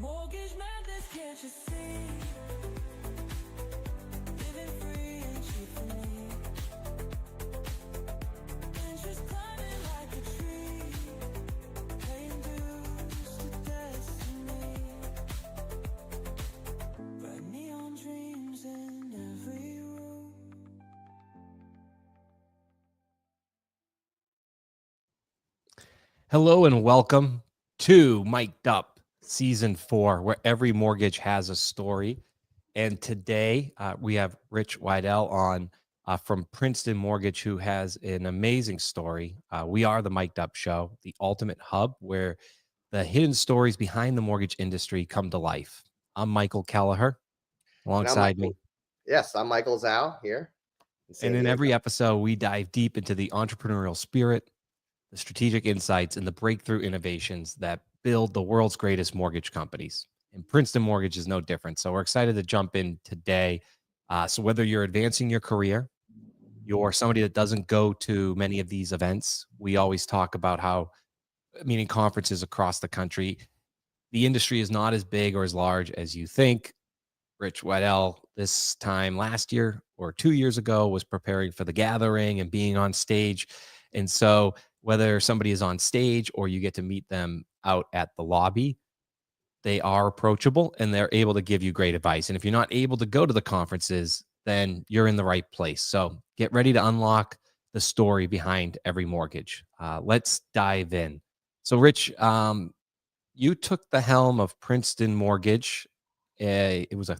Mortgage madness, can't you see? Living free and cheap for me. Interest climbing like a tree. Paying dues to destiny. Bright neon dreams in every room. Hello and welcome to Mic'd Up Season 4, where every mortgage has a story. And today we have Rich Weidel on from Princeton Mortgage, who has an amazing story. We are the Mic'd Up Show, the ultimate hub where the hidden stories behind the mortgage industry come to life. I'm Michael Kelleher. Alongside me. Yes, I'm Michael Zhao here in San And in Diego. every episode, we dive deep into the entrepreneurial spirit, the strategic insights, and the breakthrough innovations that build the world's greatest mortgage companies. And Princeton Mortgage is no different. So we're excited to jump in today. So whether you're advancing your career, you're somebody that doesn't go to many of these events, we always talk about how, meaning conferences across the country, the industry is not as big or as large as you think. Rich Weidel, this time last year or 2 years ago, was preparing for the gathering and being on stage. And so whether somebody is on stage or you get to meet them out at the lobby, they are approachable and they're able to give you great advice. And if you're not able to go to the conferences, then you're in the right place. So get ready to unlock the story behind every mortgage. Let's dive in. So Rich, you took the helm of Princeton Mortgage. It was a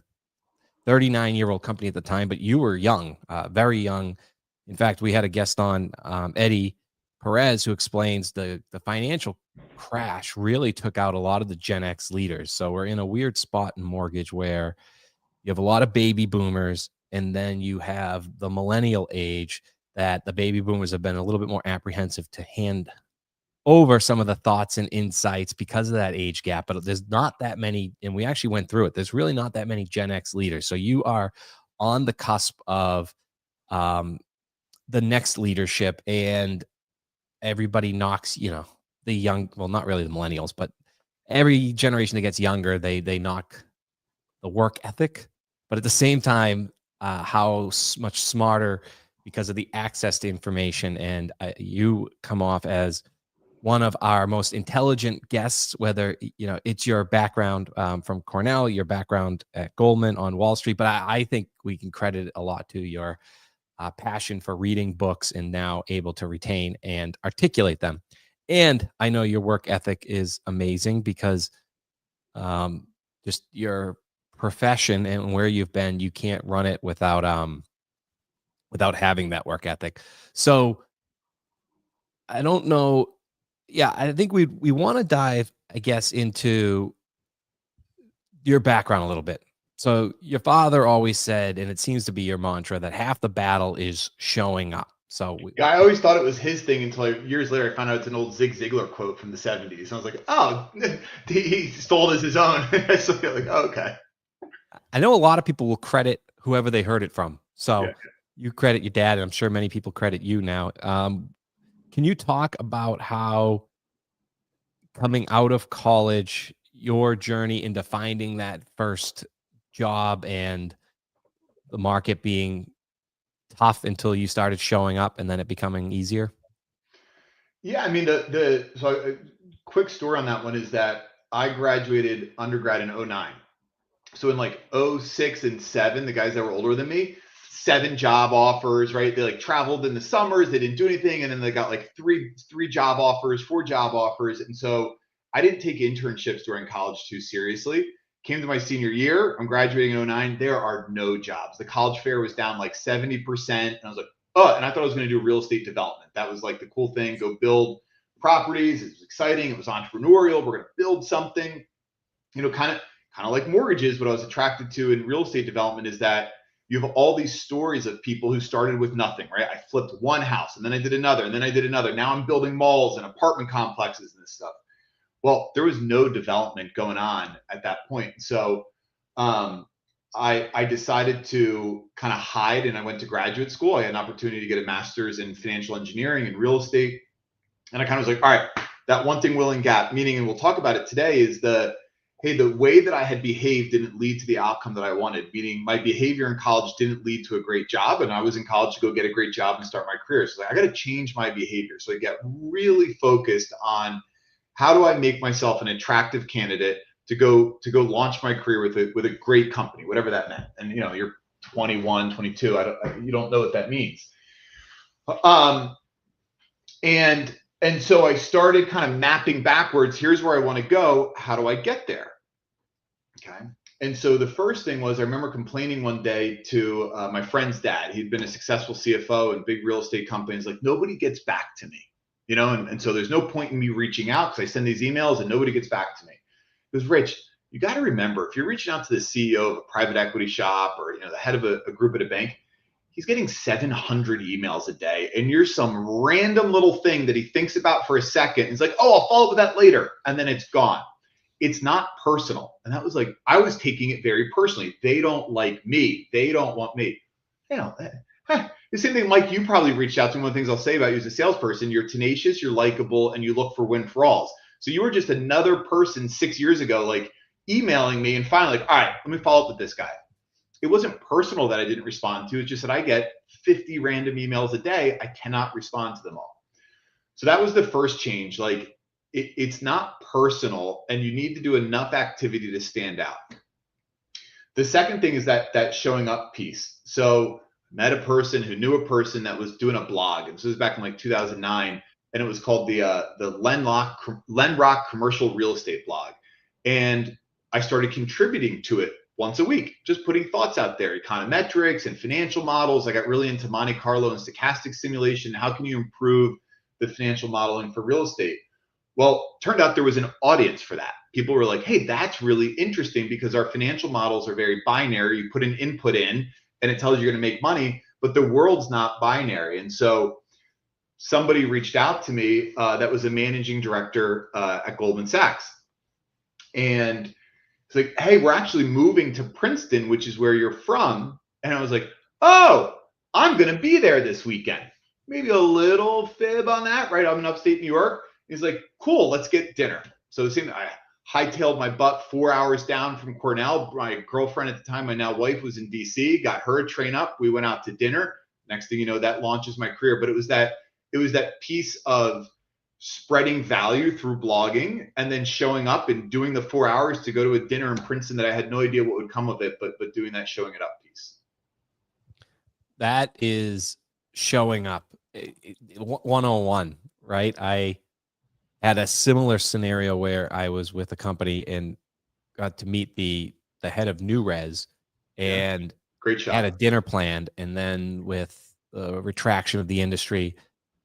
39-year-old company at the time, but you were young, very young. In fact, we had a guest on, Eddie Perez, who explains the financial crash really took out a lot of the Gen X leaders. So we're in a weird spot in mortgage where you have a lot of baby boomers, and then you have the millennial age that the baby boomers have been a little bit more apprehensive to hand over some of the thoughts and insights because of that age gap. But there's not that many, and we actually went through it. There's really not that many Gen X leaders. So you are on the cusp of the next leadership, and everybody knocks, the young, well, not really the millennials, but every generation that gets younger, they knock the work ethic. But at the same time, how much smarter because of the access to information. And you come off as one of our most intelligent guests, whether it's your background from Cornell, your background at Goldman on Wall Street, but I think we can credit a lot to your passion for reading books and now able to retain and articulate them. And I know your work ethic is amazing because just your profession and where you've been, you can't run it without having that work ethic. So I don't know. Yeah, I think we want to dive, I guess, into your background a little bit. So your father always said, and it seems to be your mantra, that half the battle is showing up. So I always thought it was his thing until years later I found out it's an old Zig Ziglar quote from the 70s. I was like, oh, he stole it as his own. So I'm like, oh, okay. I know a lot of people will credit whoever they heard it from. So Yeah. You credit your dad, and I'm sure many people credit you now. Can you talk about how coming out of college, your journey into finding that first job and the market being tough until you started showing up and then it becoming easier? Yeah, I mean, quick story on that one is that I graduated undergrad in '09. So in like '06 and '07, the guys that were older than me, 7 job offers, right? They like traveled in the summers, they didn't do anything, and then they got like three job offers, 4 job offers. And so I didn't take internships during college too seriously. Came to my senior year, I'm graduating in '09, there are no jobs. The college fair was down like 70%. And I was like, oh, and I thought I was going to do real estate development. That was like the cool thing, go build properties. It was exciting, it was entrepreneurial, we're going to build something, kind of like mortgages. What I was attracted to in real estate development is that you have all these stories of people who started with nothing, right? I flipped one house and then I did another and then I did another. Now I'm building malls and apartment complexes and this stuff. Well, there was no development going on at that point. So I decided to kind of hide, and I went to graduate school. I had an opportunity to get a master's in financial engineering and real estate. And I kind of was like, all right, that one thing will and gap, meaning, and we'll talk about it today, is hey, the way that I had behaved didn't lead to the outcome that I wanted, meaning my behavior in college didn't lead to a great job. And I was in college to go get a great job and start my career. So I got to change my behavior. So I get really focused on how do I make myself an attractive candidate to go launch my career with a great company, whatever that meant. And you're 21, 22. You don't know what that means. And so I started kind of mapping backwards. Here's where I want to go. How do I get there? Okay. And so the first thing was, I remember complaining one day to my friend's dad. He'd been a successful CFO in big real estate companies. Like, nobody gets back to me, and so there's no point in me reaching out because I send these emails and nobody gets back to me. He goes, Rich, you got to remember, if you're reaching out to the CEO of a private equity shop or the head of a group at a bank, he's getting 700 emails a day, and you're some random little thing that he thinks about for a second. He's like, oh, I'll follow up with that later. And then it's gone. It's not personal. And that was like, I was taking it very personally. They don't like me. They don't want me. The same thing, Mike, you probably reached out to me. One of the things I'll say about you as a salesperson, you're tenacious, you're likable, and you look for win-for-alls. So you were just another person 6 years ago, like emailing me and finally like, all right, let me follow up with this guy. It wasn't personal that I didn't respond to. It's just that I get 50 random emails a day. I cannot respond to them all. So that was the first change. Like, it's not personal, and you need to do enough activity to stand out. The second thing is that showing up piece. So met a person who knew a person that was doing a blog. And so this was back in like 2009, and it was called the Lenrock Commercial Real Estate Blog. And I started contributing to it once a week, just putting thoughts out there, econometrics and financial models. I got really into Monte Carlo and stochastic simulation. How can you improve the financial modeling for real estate? Well, turned out there was an audience for that. People were like, hey, that's really interesting because our financial models are very binary. You put an input in and it tells you you're going to make money, but the world's not binary. And so somebody reached out to me that was a managing director at Goldman Sachs. And it's like, hey, we're actually moving to Princeton, which is where you're from. And I was like, oh, I'm going to be there this weekend. Maybe a little fib on that, right? I'm in upstate New York. He's like, cool, let's get dinner. So I hightailed my butt 4 hours down from Cornell. My girlfriend at the time, my now wife, was in DC, got her a train up. We went out to dinner. Next thing you know, that launches my career. But it was that piece of spreading value through blogging and then showing up and doing the 4 hours to go to a dinner in Princeton that I had no idea what would come of it, but doing that showing it up piece. That is showing up 101, right? I had a similar scenario where I was with a company and got to meet the head of New Res and great shot. Had a dinner planned. And then with the retraction of the industry,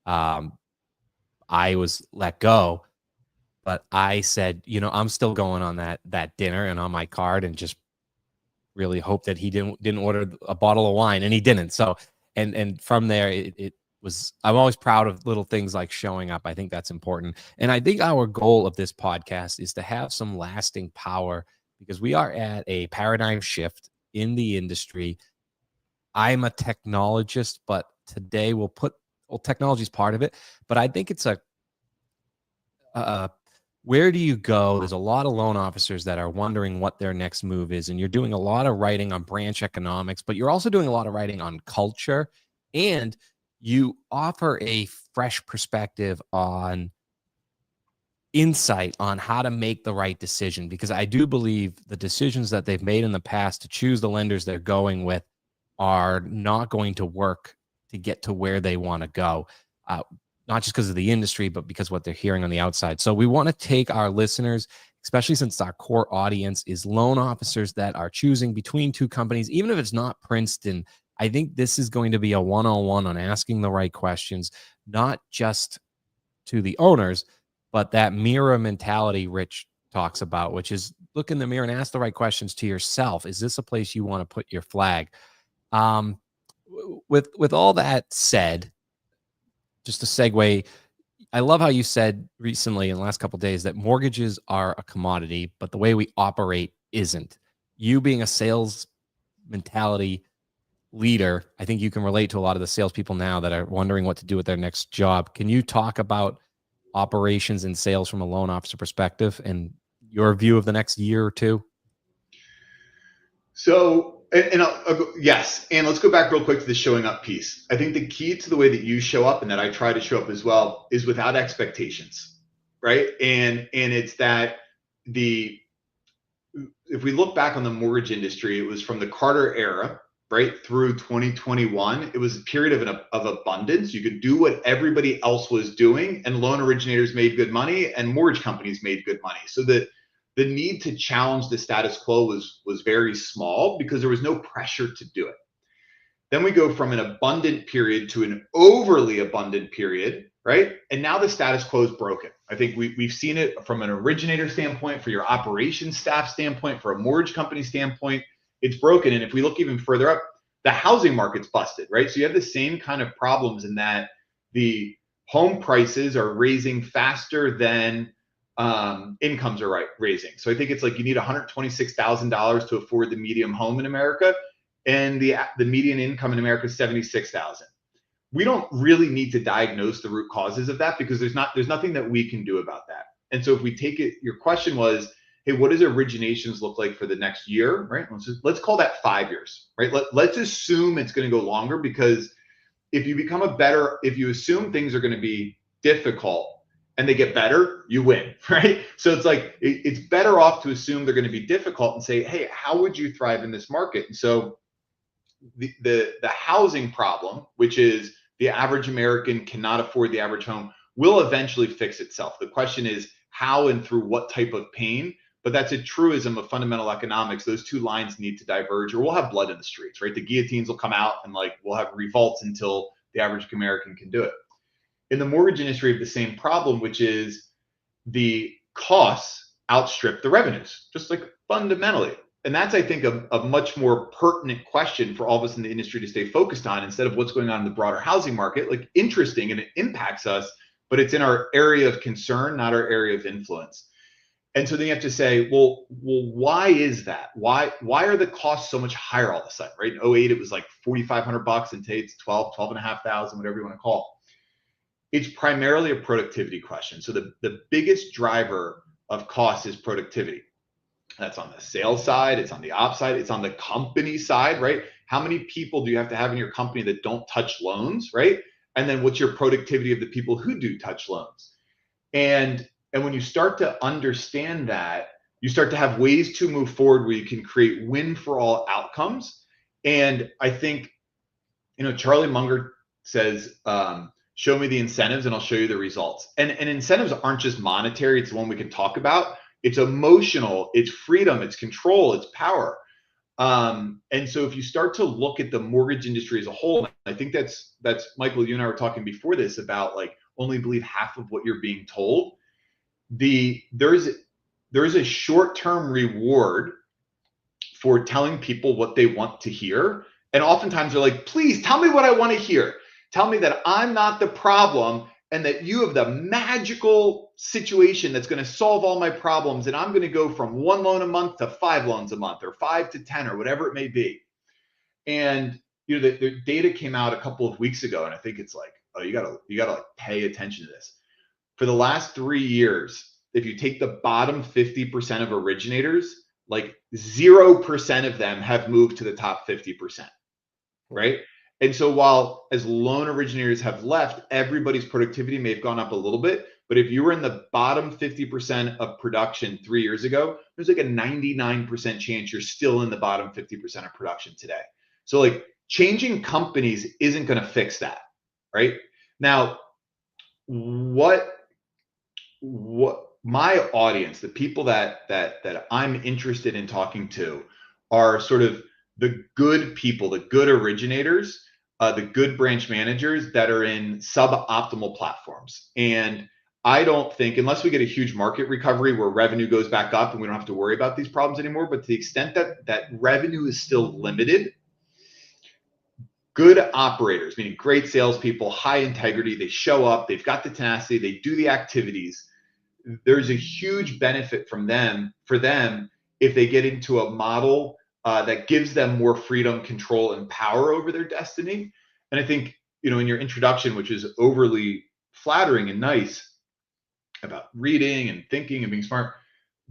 I was let go. But I said, I'm still going on that dinner and on my card, and just really hope that he didn't order a bottle of wine, and he didn't. So and from there it was, I'm always proud of little things like showing up. I think that's important. And I think our goal of this podcast is to have some lasting power, because we are at a paradigm shift in the industry. I'm a technologist, but today technology is part of it. But I think it's where do you go? There's a lot of loan officers that are wondering what their next move is. And you're doing a lot of writing on branch economics, but you're also doing a lot of writing on culture. And you offer a fresh perspective on insight on how to make the right decision, because I do believe the decisions that they've made in the past to choose the lenders they're going with are not going to work to get to where they want to go, not just because of the industry, but because what they're hearing on the outside. So we want to take our listeners, especially since our core audience is loan officers that are choosing between two companies, even if it's not Princeton. I think this is going to be a one-on-one on asking the right questions, not just to the owners, but that mirror mentality Rich talks about, which is look in the mirror and ask the right questions to yourself. Is this a place you want to put your flag? With all that said, just to segue, I love how you said recently in the last couple of days that mortgages are a commodity, but the way we operate isn't. You being a sales mentality leader, I think you can relate to a lot of the salespeople now that are wondering what to do with their next job. Can you talk about operations and sales from a loan officer perspective and your view of the next year or two? So, I'll go, yes. And let's go back real quick to the showing up piece. I think the key to the way that you show up and that I try to show up as well is without expectations, right? And it's that if we look back on the mortgage industry, it was from the Carter era, right, through 2021. It was a period of abundance. You could do what everybody else was doing, and loan originators made good money, and mortgage companies made good money. So the need to challenge the status quo was very small because there was no pressure to do it. Then we go from an abundant period to an overly abundant period, right? And now the status quo is broken. I think we've seen it from an originator standpoint, for your operations staff standpoint, for a mortgage company standpoint, it's broken. And if we look even further up, the housing market's busted, right? So you have the same kind of problems in that the home prices are raising faster than incomes are raising. So I think it's like you need $126,000 to afford the median home in America, and the median income in America is $76,000. We don't really need to diagnose the root causes of that because there's nothing that we can do about that. And so if we take it, your question was, hey, what does originations look like for the next year, right? Let's call that 5 years, right? Let's assume it's going to go longer, because if you assume things are going to be difficult and they get better, you win, right? So it's like, it's better off to assume they're going to be difficult and say, hey, how would you thrive in this market? And so the housing problem, which is the average American cannot afford the average home, will eventually fix itself. The question is how and through what type of pain, but that's a truism of fundamental economics. Those two lines need to diverge, or we'll have blood in the streets, right? The guillotines will come out, and like we'll have revolts until the average American can do it. In the mortgage industry, we have the same problem, which is the costs outstrip the revenues, just like fundamentally. And that's, I think, a much more pertinent question for all of us in the industry to stay focused on, instead of what's going on in the broader housing market. Like, interesting, and it impacts us, but it's in our area of concern, not our area of influence. And so then you have to say, well, why is that? Why are the costs so much higher all of a sudden, right? In 2008, it was like $4,500, and today it's $12,500, whatever you want to call it. It's primarily a productivity question. So the biggest driver of cost is productivity. That's on the sales side, it's on the ops side, it's on the company side, right? How many people do you have to have in your company that don't touch loans, right? And then what's your productivity of the people who do touch loans? And when you start to understand that, you start to have ways to move forward where you can create win for all outcomes. And I think, Charlie Munger says, show me the incentives and I'll show you the results. And incentives aren't just monetary. It's the one we can talk about. It's emotional, it's freedom, it's control, it's power. And so if you start to look at the mortgage industry as a whole, I think that's Michael, you and I were talking before this about like only believe half of what you're being told. There's a short-term reward for telling people what they want to hear. And oftentimes they're like, please tell me what I want to hear. Tell me that I'm not the problem and that you have the magical situation that's going to solve all my problems. And I'm going to go from 1 loan a month to 5 loans a month, or 5 to 10, or whatever it may be. And, the data came out a couple of weeks ago, and I think it's like, oh, you gotta like pay attention to this. For the last 3 years, if you take the bottom 50% of originators, like 0% of them have moved to the top 50%, right? And so while as loan originators have left, everybody's productivity may have gone up a little bit. But if you were in the bottom 50% of production 3 years ago, there's like a 99% chance you're still in the bottom 50% of production today. So like changing companies isn't going to fix that, right? Now, what my audience, the people that I'm interested in talking to, are sort of the good people, the good originators, the good branch managers that are in suboptimal platforms. And I don't think, unless we get a huge market recovery where revenue goes back up and we don't have to worry about these problems anymore, but to the extent that revenue is still limited, good operators, meaning great salespeople, high integrity, they show up, they've got the tenacity, they do the activities. There's a huge benefit for them if they get into a model that gives them more freedom, control, and power over their destiny. And I think, in your introduction, which is overly flattering and nice about reading and thinking and being smart,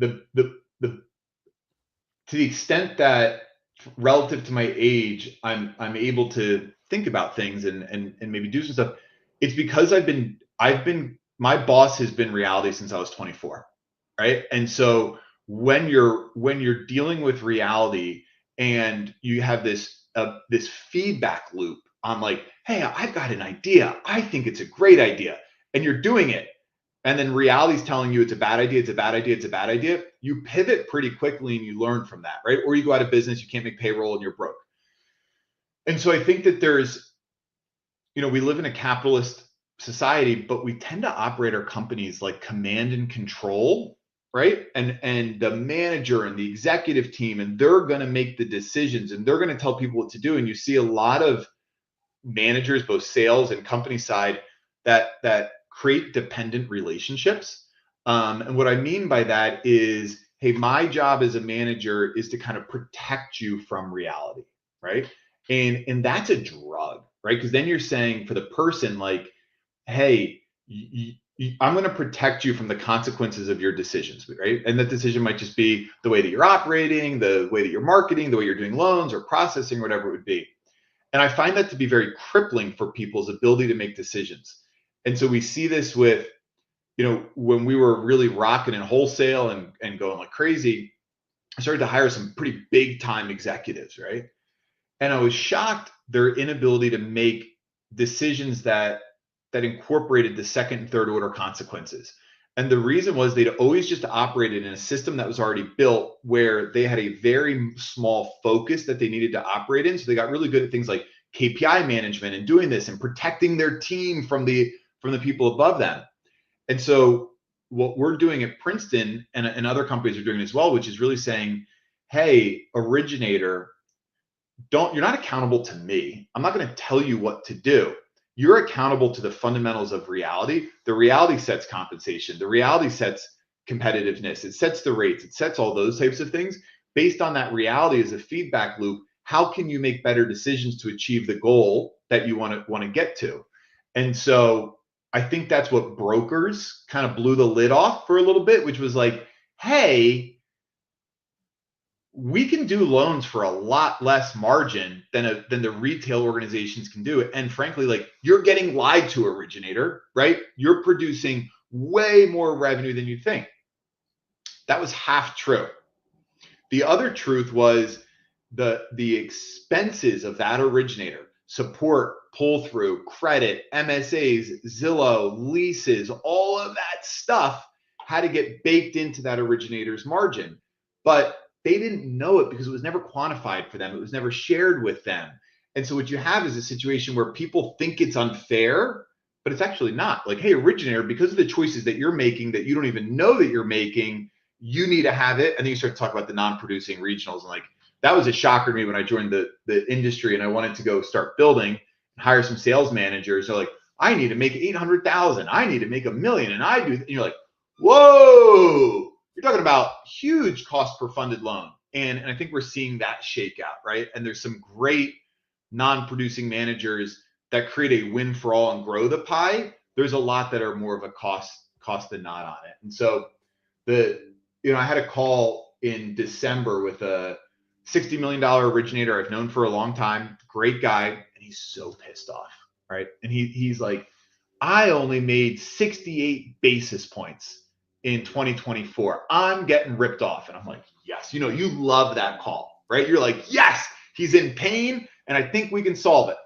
to the extent that relative to my age, I'm able to think about things and maybe do some stuff. It's because my boss has been reality since I was 24, right? And so when you're dealing with reality and you have this feedback loop on like, hey, I've got an idea, I think it's a great idea, and you're doing it, and then reality's telling you it's a bad idea, it's a bad idea, it's a bad idea, you pivot pretty quickly and you learn from that, right? Or you go out of business, you can't make payroll and you're broke. And so I think that there's, we live in a capitalist society, but we tend to operate our companies like command and control, right? And the manager and the executive team, and they're going to make the decisions and they're going to tell people what to do. And you see a lot of managers, both sales and company side, that create dependent relationships. And what I mean by that is, hey, my job as a manager is to kind of protect you from reality, right? And that's a drug, right? Because then you're saying for the person, like, hey, I'm going to protect you from the consequences of your decisions, right? And that decision might just be the way that you're operating, the way that you're marketing, the way you're doing loans or processing, whatever it would be. And I find that to be very crippling for people's ability to make decisions. And so we see this with, when we were really rocking in wholesale and going like crazy, I started to hire some pretty big time executives, right? And I was shocked their inability to make decisions that incorporated the second and third order consequences. And the reason was they'd always just operated in a system that was already built where they had a very small focus that they needed to operate in. So they got really good at things like KPI management and doing this and protecting their team from the people above them. And so what we're doing at Princeton and other companies are doing as well, which is really saying, hey, originator, you're not accountable to me. I'm not going to tell you what to do. You're accountable to the fundamentals of reality. The reality sets compensation. The reality sets competitiveness. It sets the rates. It sets all those types of things. Based on that reality as a feedback loop, how can you make better decisions to achieve the goal that you want to get to? And so I think that's what brokers kind of blew the lid off for a little bit, which was like, hey, we can do loans for a lot less margin than the retail organizations can do it. And frankly, like, you're getting lied to, originator, right? You're producing way more revenue than you think. That was half true. The other truth was the expenses of that originator, support, pull through, credit, MSAs, Zillow, leases, all of that stuff had to get baked into that originator's margin. But they didn't know it because it was never quantified for them. It was never shared with them. And so what you have is a situation where people think it's unfair, but it's actually not. Like, hey, originator, because of the choices that you're making that you don't even know that you're making, you need to have it. And then you start to talk about the non-producing regionals. And like, that was a shocker to me when I joined the industry and I wanted to go start building and hire some sales managers. They're like, I need to make 800,000. I need to make $1 million. And I do. And you're like, whoa. You're talking about huge cost per funded loan. And I think we're seeing that shake out, right? And there's some great non-producing managers that create a win for all and grow the pie. There's a lot that are more of a cost than not on it. And so I had a call in December with a $60 million originator I've known for a long time, great guy. And he's so pissed off, right? And he's like, I only made 68 basis points in 2024. I'm getting ripped off. And I'm like, yes, you love that call, right? You're like, yes, he's in pain and I think we can solve it.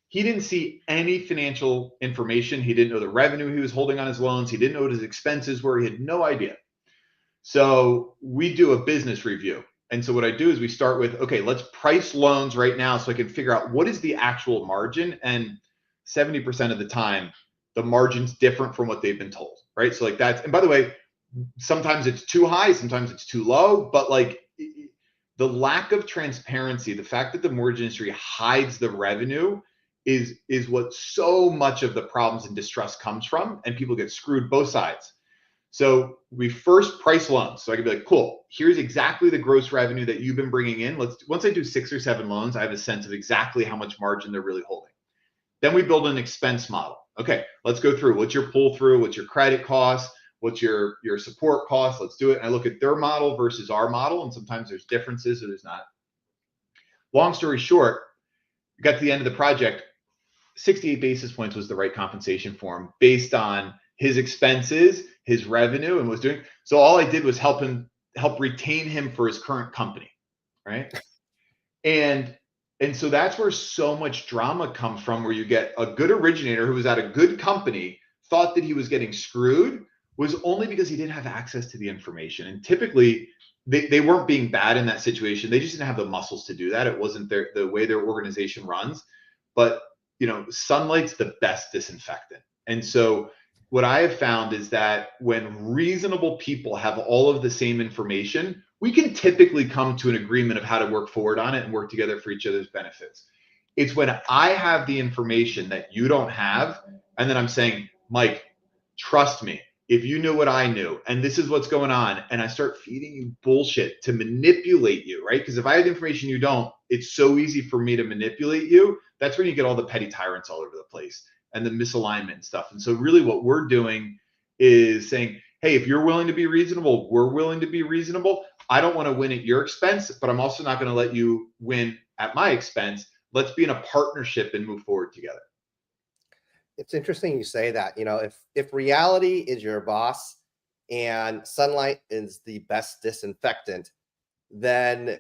He didn't see any financial information. He didn't know the revenue he was holding on his loans. He didn't know what his expenses were. He had no idea. So we do a business review. And so what I do is we start with, okay, let's price loans right now so I can figure out what is the actual margin. And 70% of the time, the margin's different from what they've been told, right? So like that's, and by the way, sometimes it's too high, sometimes it's too low, but like the lack of transparency, the fact that the mortgage industry hides the revenue is what so much of the problems and distrust comes from, and people get screwed both sides. So we first price loans. So I can be like, cool, here's exactly the gross revenue that you've been bringing in. Once I do 6 or 7 loans, I have a sense of exactly how much margin they're really holding. Then we build an expense model. Okay, let's go through. What's your pull through? What's your credit cost? What's your support cost? Let's do it. And I look at their model versus our model, and sometimes there's differences or there's not. Long story short, we got to the end of the project. 68 basis points was the right compensation for him based on his expenses, his revenue, and was doing. So all I did was help retain him for his current company, right? And so that's where so much drama comes from, where you get a good originator who was at a good company, thought that he was getting screwed, was only because he didn't have access to the information. And typically they weren't being bad in that situation. They just didn't have the muscles to do that. It wasn't the way their organization runs. But sunlight's the best disinfectant. And so what I have found is that when reasonable people have all of the same information, we can typically come to an agreement of how to work forward on it and work together for each other's benefits. It's when I have the information that you don't have, and then I'm saying, Mike, trust me, if you knew what I knew, and this is what's going on, and I start feeding you bullshit to manipulate you, right? Because if I have the information you don't, it's so easy for me to manipulate you. That's when you get all the petty tyrants all over the place and the misalignment and stuff. And so really what we're doing is saying, hey, if you're willing to be reasonable, we're willing to be reasonable. I don't want to win at your expense, but I'm also not going to let you win at my expense. Let's be in a partnership and move forward together. It's interesting you say that. If reality is your boss and sunlight is the best disinfectant, then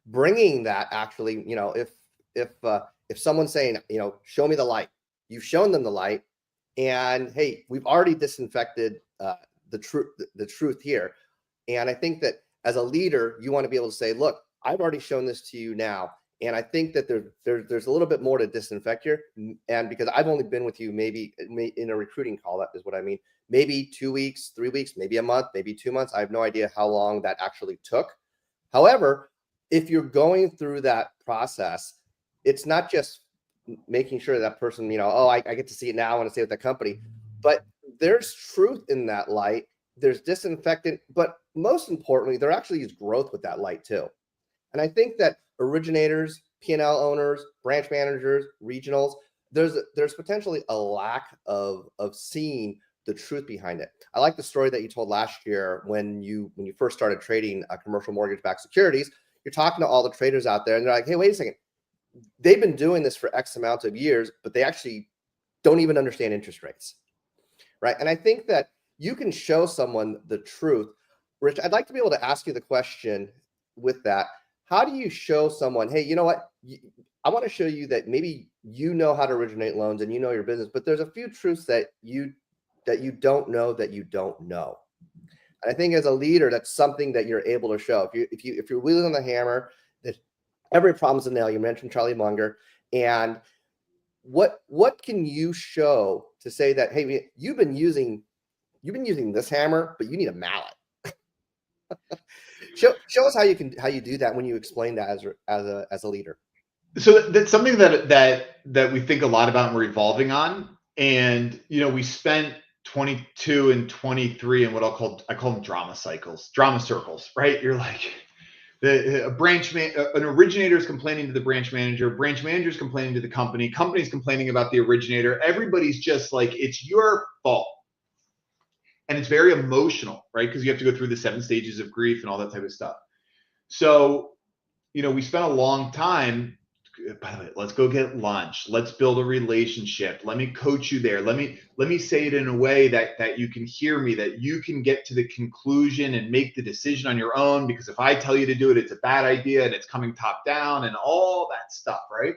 bringing that actually, if someone's saying, show me the light, you've shown them the light, and hey, we've already disinfected the truth here. And I think that as a leader, you want to be able to say, look, I've already shown this to you now. And I think that there's a little bit more to disinfect here. And because I've only been with you maybe in a recruiting call, that is what I mean, maybe 2 weeks, 3 weeks, maybe a month, maybe 2 months. I have no idea how long that actually took. However, if you're going through that process, it's not just making sure that person, I get to see it now. I want to stay with that company. But there's truth in that light. There's disinfectant. But most importantly, there actually is growth with that light too. And I think that originators, P&L owners, branch managers, regionals, there's potentially a lack of seeing the truth behind it. I like the story that you told last year when you first started trading commercial mortgage-backed securities. You're talking to all the traders out there, and they're like, hey, wait a second. They've been doing this for X amount of years, but they actually don't even understand interest rates, right? And I think that you can show someone the truth. Rich, I'd like to be able to ask you the question with that. How do you show someone, hey, you know what? I want to show you that maybe you know how to originate loans and you know your business, but there's a few truths that you don't know that you don't know. And I think as a leader, that's something that you're able to show. If you're wheeling on the hammer, that every problem's a nail. You mentioned Charlie Munger, and what can you show to say that, hey, you've been using this hammer, but you need a mallet. Show us how you do that when you explain that as a leader. So that's something that we think a lot about and we're evolving on. And we spent 22 and 23 in what I call them drama circles, right? You're like an originator is complaining to the branch manager is complaining to the company's complaining about the originator. Everybody's just like, it's your fault. And it's very emotional, right? Because you have to go through the 7 stages of grief and all that type of stuff. So, we spent a long time, by the way, let's go get lunch. Let's build a relationship. Let me coach you there. Let me say it in a way that you can hear me, that you can get to the conclusion and make the decision on your own. Because if I tell you to do it, it's a bad idea and it's coming top down and all that stuff, right?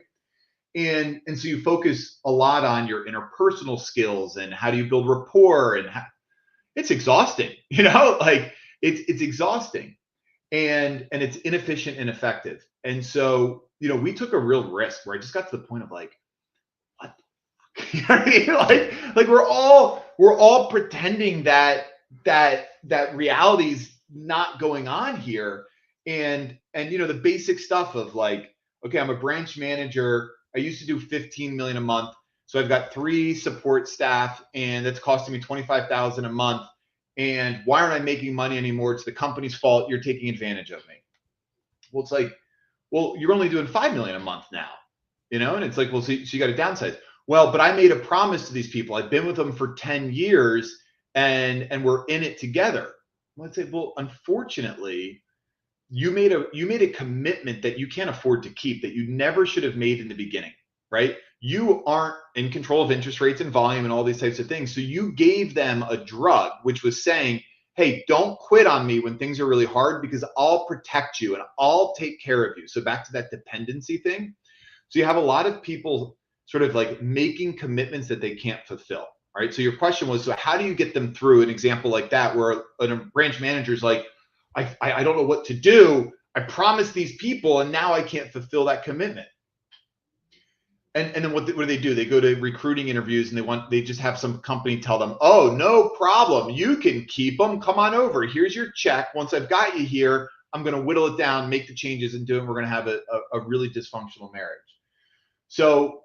And so you focus a lot on your interpersonal skills and how do you build rapport, and it's exhausting, like it's exhausting and it's inefficient and ineffective. And so, we took a real risk where I just got to the point of like, what? You know what I mean? Like we're all pretending that reality's not going on here. And the basic stuff of like, okay, I'm a branch manager. I used to do 15 million a month. So I've got 3 support staff and that's costing me $25,000 a month. And why aren't I making money anymore? It's the company's fault. You're taking advantage of me. Well, it's like, well, you're only doing 5 million a month now, and it's like, well, so you got to downsize. Well, but I made a promise to these people. I've been with them for 10 years and we're in it together. Well, I'd say, well, unfortunately, you made a commitment that you can't afford to keep, that you never should have made in the beginning, right? You aren't in control of interest rates and volume and all these types of things. So you gave them a drug, which was saying, hey, don't quit on me when things are really hard, because I'll protect you and I'll take care of you. So back to that dependency thing. So you have a lot of people sort of like making commitments that they can't fulfill, right? So your question was, so how do you get them through an example like that, where a branch manager is like, I don't know what to do. I promised these people and now I can't fulfill that commitment. And then what do they do? They go to recruiting interviews and they just have some company tell them, oh, no problem. You can keep them. Come on over. Here's your check. Once I've got you here, I'm going to whittle it down, make the changes and do it. We're going to have a really dysfunctional marriage. So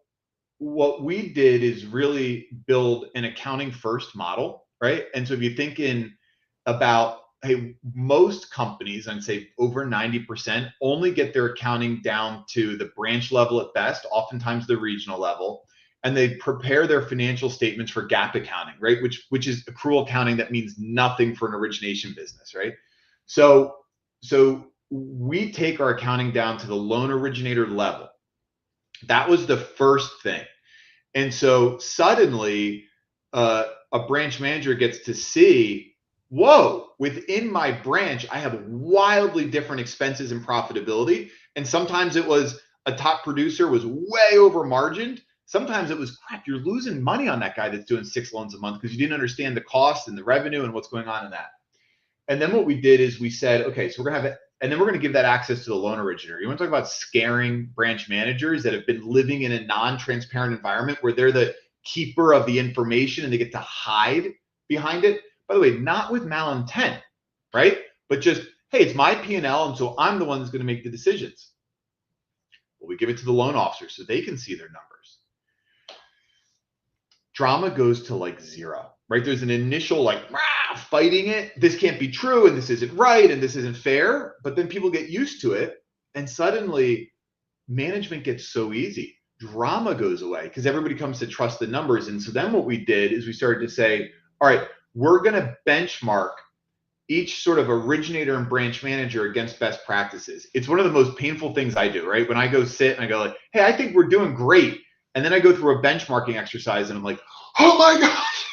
what we did is really build an accounting first model, right? And so if you're thinking about, hey, most companies, I'd say over 90%, only get their accounting down to the branch level at best, oftentimes the regional level, and they prepare their financial statements for GAAP accounting, right? Which is accrual accounting that means nothing for an origination business, right? So we take our accounting down to the loan originator level. That was the first thing. And so suddenly a branch manager gets to see, whoa, within my branch, I have wildly different expenses and profitability. And sometimes it was a top producer was way over margined. Sometimes it was, crap, you're losing money on that guy that's doing 6 loans a month because you didn't understand the cost and the revenue and what's going on in that. And then what we did is we said, okay, so we're going to have it. And then we're going to give that access to the loan originator. You want to talk about scaring branch managers that have been living in a non-transparent environment where they're the keeper of the information and they get to hide behind it. By the way, not with malintent, right? But just, hey, it's my P&L, and so I'm the one that's going to make the decisions. Well, we give it to the loan officer so they can see their numbers. Drama goes to like 0, right? There's an initial like, fighting it. This can't be true, and this isn't right, and this isn't fair. But then people get used to it, and suddenly management gets so easy. Drama goes away because everybody comes to trust the numbers. And so then what we did is we started to say, all right, we're going to benchmark each sort of originator and branch manager against best practices. It's one of the most painful things I do, right? When I go sit and I go like, hey, I think we're doing great. And then I go through a benchmarking exercise and I'm like, oh my gosh,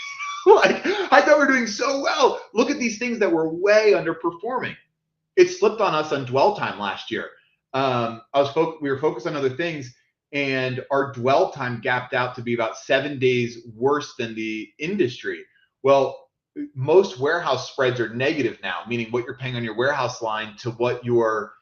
like I thought we were doing so well. Look at these things that were way underperforming. It slipped on us on dwell time last year. We were focused on other things, and our dwell time gapped out to be about 7 days worse than the industry. Well, most warehouse spreads are negative now, meaning what you're paying on your warehouse line to what you're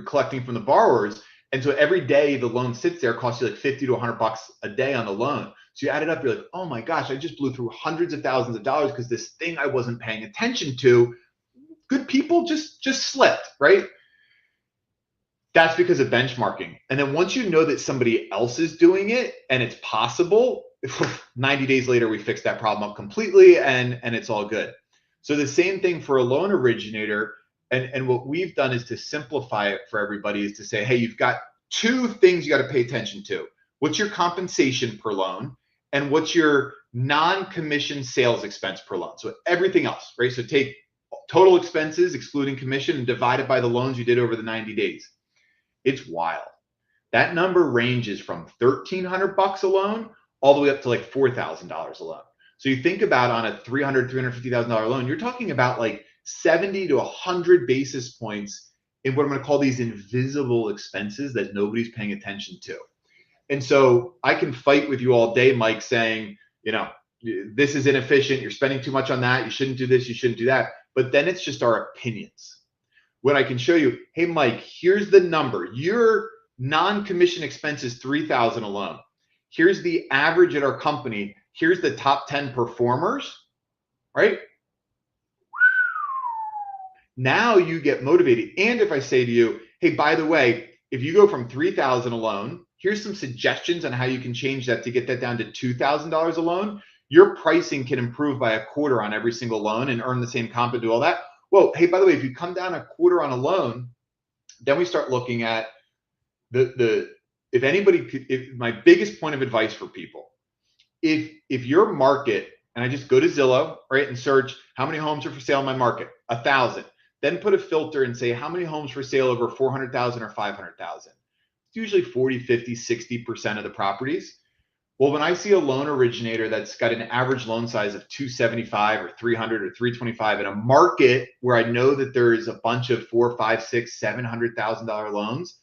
collecting from the borrowers. And so every day the loan sits there, costs you like $50 to $100 a day on the loan. So you add it up, you're like, oh my gosh, I just blew through hundreds of thousands of dollars because this thing I wasn't paying attention to. Good people just slipped, right? That's because of benchmarking. And then once you know that somebody else is doing it and it's possible, 90 days later, we fix that problem up completely and it's all good. So the same thing for a loan originator. And what we've done is to simplify it for everybody is to say, hey, you've got 2 things you got to pay attention to. What's your compensation per loan and what's your non-commission sales expense per loan? So everything else, right? So take total expenses, excluding commission, and divide it by the loans you did over the 90 days. It's wild. That number ranges from $1,300 a loan all the way up to like $4,000 a loan. So you think about on a $300,000, $350,000 loan, you're talking about like 70 to 100 basis points in what I'm going to call these invisible expenses that nobody's paying attention to. And so I can fight with you all day, Mike, saying, you know, this is inefficient. You're spending too much on that. You shouldn't do this. You shouldn't do that. But then it's just our opinions. When I can show you, hey, Mike, here's the number. Your non-commission expense is $3,000 a loan. Here's the average at our company. Here's the top 10 performers, right? Now you get motivated. And if I say to you, hey, by the way, if you go from $3,000 a loan, here's some suggestions on how you can change that to get that down to $2,000 a loan. Your pricing can improve by a quarter on every single loan and earn the same comp and do all that. Well, hey, by the way, if you come down a quarter on a loan, then we start looking at if anybody could, my biggest point of advice for people if your market, and I just go to Zillow, right, and search how many homes are for sale in my market, 1,000, then put a filter and say how many homes for sale over 400,000 or 500,000. It's usually 40, 50, 60% of the properties. Well, when I see a loan originator that's got an average loan size of 275 or 300 or 325 in a market where I know that there is a bunch of $400,000, $500,000, $600,000, $700,000 loans,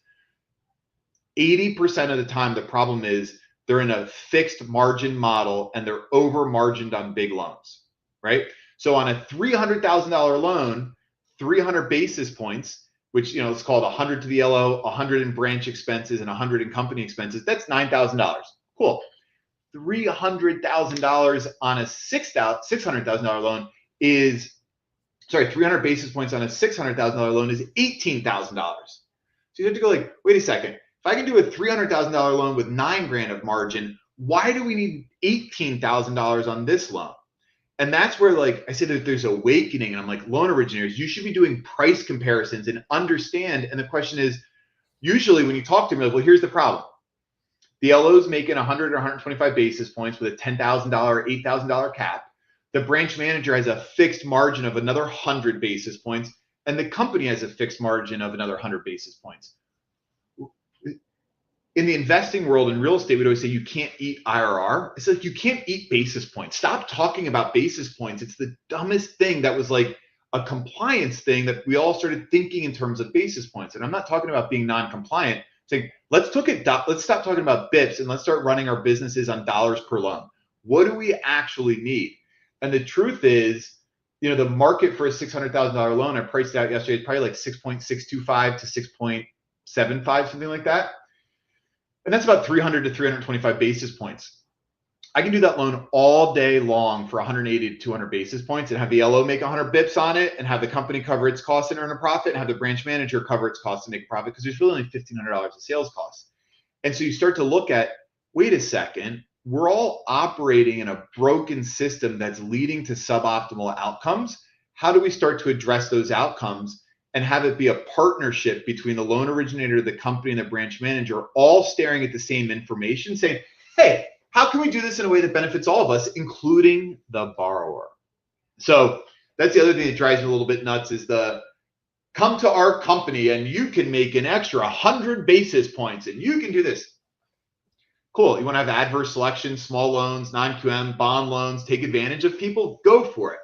80% of the time the problem is they're in a fixed margin model and they're over margined on big loans, right? So on a $300,000 loan, 300 basis points, which, you know, it's called 100 to the LO, 100 in branch expenses and 100 in company expenses, that's $9,000. Cool. $300,000 on a $600,000 loan is, sorry, 300 basis points on a $600,000 loan is $18,000. So you have to go like, wait a second. If I can do a $300,000 loan with $9,000 of margin, why do we need $18,000 on this loan? And that's where, like I said, that there's awakening. And I'm like, loan originators, you should be doing price comparisons and understand. And the question is, usually when you talk to them, like, well, here's the problem. The LO is making 100 or 125 basis points with a $10,000, $8,000 cap. The branch manager has a fixed margin of another 100 basis points, and the company has a fixed margin of another 100 basis points. In the investing world in real estate, we'd always say you can't eat IRR. It's like you can't eat basis points. Stop talking about basis points. It's the dumbest thing that was like a compliance thing that we all started thinking in terms of basis points. And I'm not talking about being non-compliant. Saying, let's stop talking about bips and let's start running our businesses on dollars per loan. What do we actually need? And the truth is, you know, the market for a $600,000 loan, I priced it out yesterday, probably like 6.625 to 6.75, something like that. And that's about 300 to 325 basis points. I can do that loan all day long for 180 to 200 basis points and have the LO make 100 bips on it and have the company cover its costs and earn a profit and have the branch manager cover its costs and make a profit because there's really only $1,500 of sales costs. And so you start to look at, wait a second, we're all operating in a broken system that's leading to suboptimal outcomes. How do we start to address those outcomes and have it be a partnership between the loan originator, the company, and the branch manager, all staring at the same information, saying, hey, how can we do this in a way that benefits all of us, including the borrower? So that's the other thing that drives me a little bit nuts is the come to our company and you can make an extra 100 basis points and you can do this. Cool. You want to have adverse selection, small loans, non-QM, bond loans, take advantage of people? Go for it.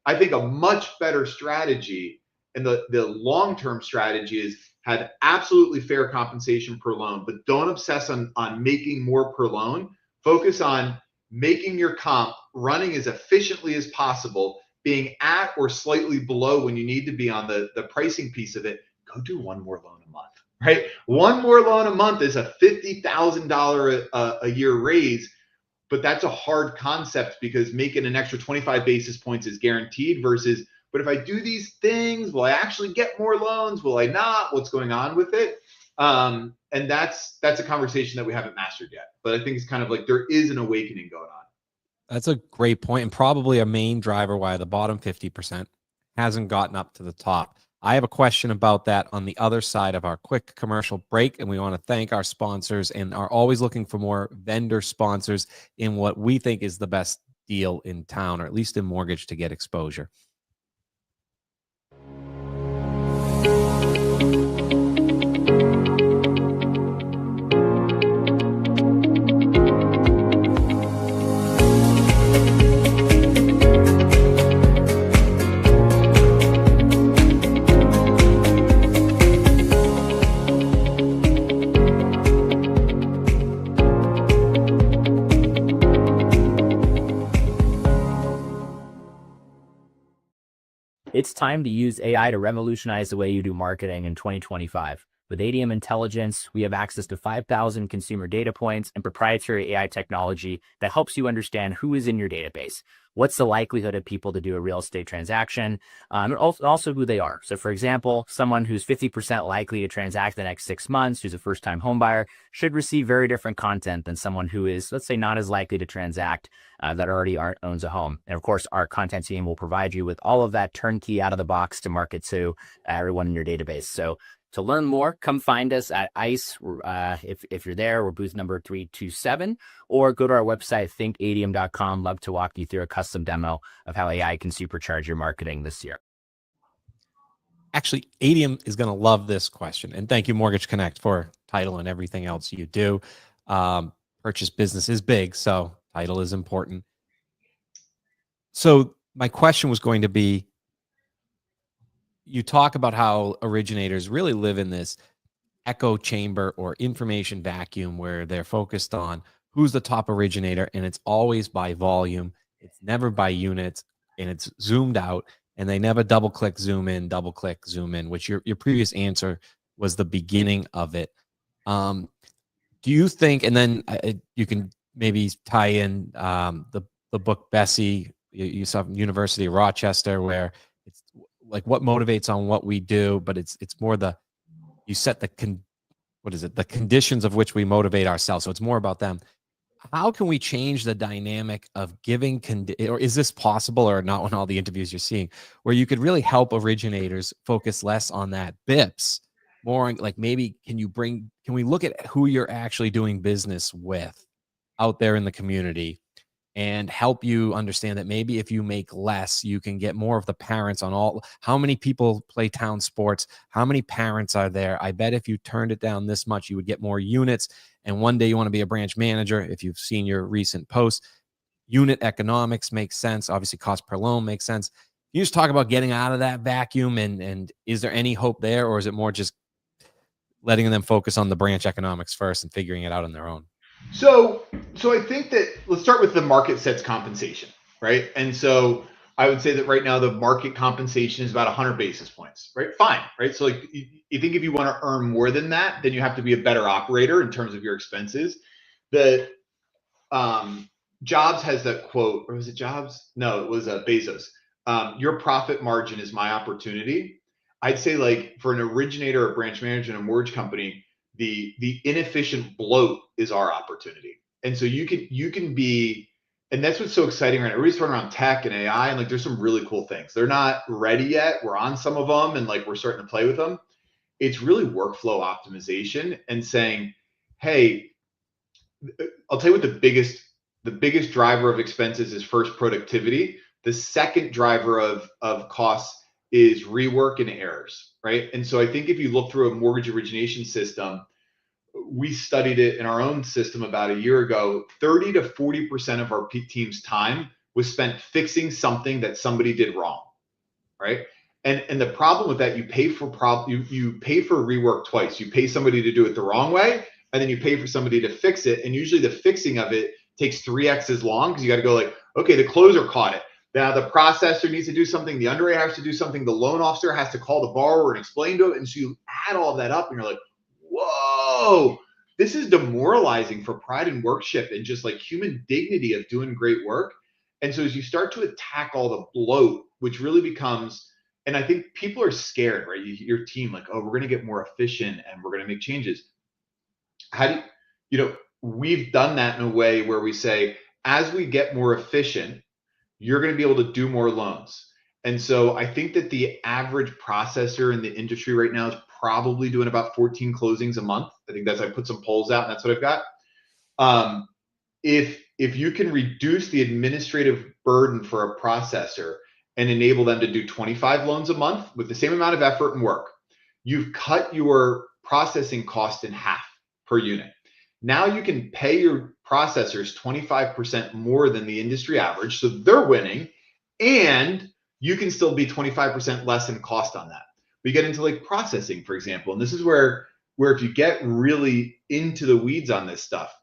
I think a much better strategy and the long-term strategy is have absolutely fair compensation per loan, but don't obsess on making more per loan. Focus on making your comp running as efficiently as possible, being at or slightly below when you need to be on the pricing piece of it. Go do one more loan a month, right? One more loan a month is a $50,000 a year raise, but that's a hard concept because making an extra 25 basis points is guaranteed versus, but if I do these things, will I actually get more loans? Will I not? What's going on with it? And that's a conversation that we haven't mastered yet. But I think it's kind of like there is an awakening going on. That's a great point and probably a main driver why the bottom 50% hasn't gotten up to the top. I have a question about that on the other side of our quick commercial break, and we want to thank our sponsors and are always looking for more vendor sponsors in what we think is the best deal in town, or at least in mortgage, to get exposure. It's time to use AI to revolutionize the way you do marketing in 2025. With ADM Intelligence, we have access to 5,000 consumer data points and proprietary AI technology that helps you understand who is in your database. What's the likelihood of people to do a real estate transaction, and also who they are. So for example, someone who's 50% likely to transact the next 6 months, who's a first-time home buyer, should receive very different content than someone who is, let's say, not as likely to transact that already owns a home. And of course, our content team will provide you with all of that turnkey out of the box to market to everyone in your database. So To learn more, come find us at ICE. If you're there, we're booth number 327, or go to our website, thinkadium.com. Love to walk you through a custom demo of how AI can supercharge your marketing this year. Actually, Adium is going to love this question. And thank you, Mortgage Connect, for title and everything else you do. Purchase business is big, so title is important. So my question was going to be, you talk about how originators really live in this echo chamber or information vacuum where they're focused on who's the top originator, and it's always by volume. It's never by units, and it's zoomed out, and they never double click, zoom in, double click, zoom in, which your previous answer was the beginning of it. Do you think, and then you can maybe tie in the book Bessie, you saw from University of Rochester, where it's like what motivates on what we do, but it's more you set the the conditions of which we motivate ourselves. So it's more about them. How can we change the dynamic of giving, or is this possible or not on all the interviews you're seeing, where you could really help originators focus less on that BIPs, more on, like, maybe can we look at who you're actually doing business with out there in the community and help you understand that maybe if you make less, you can get more of the parents on how many people play town sports, how many parents are there. I bet if you turned it down this much, you would get more units. And one day you want to be a branch manager. If you've seen your recent posts, unit economics makes sense. Obviously, cost per loan makes sense. Can you just talk about getting out of that vacuum, and is there any hope there, or is it more just letting them focus on the branch economics first and figuring it out on their own? So I think that let's start with the market sets compensation, right? And so I would say that right now the market compensation is about 100 basis points, right? Fine, right? So like you think if you want to earn more than that, then you have to be a better operator in terms of your expenses. The Jobs has that quote, or was it Jobs? No, it was Bezos. Your profit margin is my opportunity. I'd say, like, for an originator or branch manager in a mortgage company, the inefficient bloat is our opportunity. And so you can be, and that's what's so exciting right now. Everybody's talking around tech and AI, and like there's some really cool things. They're not ready yet. We're on some of them, and like we're starting to play with them. It's really workflow optimization and saying, hey, I'll tell you what the biggest driver of expenses is. First, productivity. The second driver of costs is rework and errors, right? And so I think if you look through a mortgage origination system, we studied it in our own system about a year ago, 30 to 40% of our team's time was spent fixing something that somebody did wrong, right? And the problem with that, you pay for rework twice. You pay somebody to do it the wrong way, and then you pay for somebody to fix it. And usually the fixing of it takes 3x as long, because you got to go like, okay, the closer caught it. Now the processor needs to do something, the underwriter has to do something, the loan officer has to call the borrower and explain to it. And so you add all of that up and you're like, whoa, this is demoralizing for pride and workship and just like human dignity of doing great work. And so as you start to attack all the bloat, which really becomes, and I think people are scared, right? Your team, like, oh, we're going to get more efficient and we're going to make changes. How do we've done that in a way where we say, as we get more efficient, you're going to be able to do more loans. And so I think that the average processor in the industry right now is probably doing about 14 closings a month. I think I put some polls out, and that's what I've got. If you can reduce the administrative burden for a processor and enable them to do 25 loans a month with the same amount of effort and work, you've cut your processing cost in half per unit. Now you can pay your processors 25% more than the industry average, so they're winning, and you can still be 25% less in cost on that. We get into like processing, for example, and this is where if you get really into the weeds on this stuff,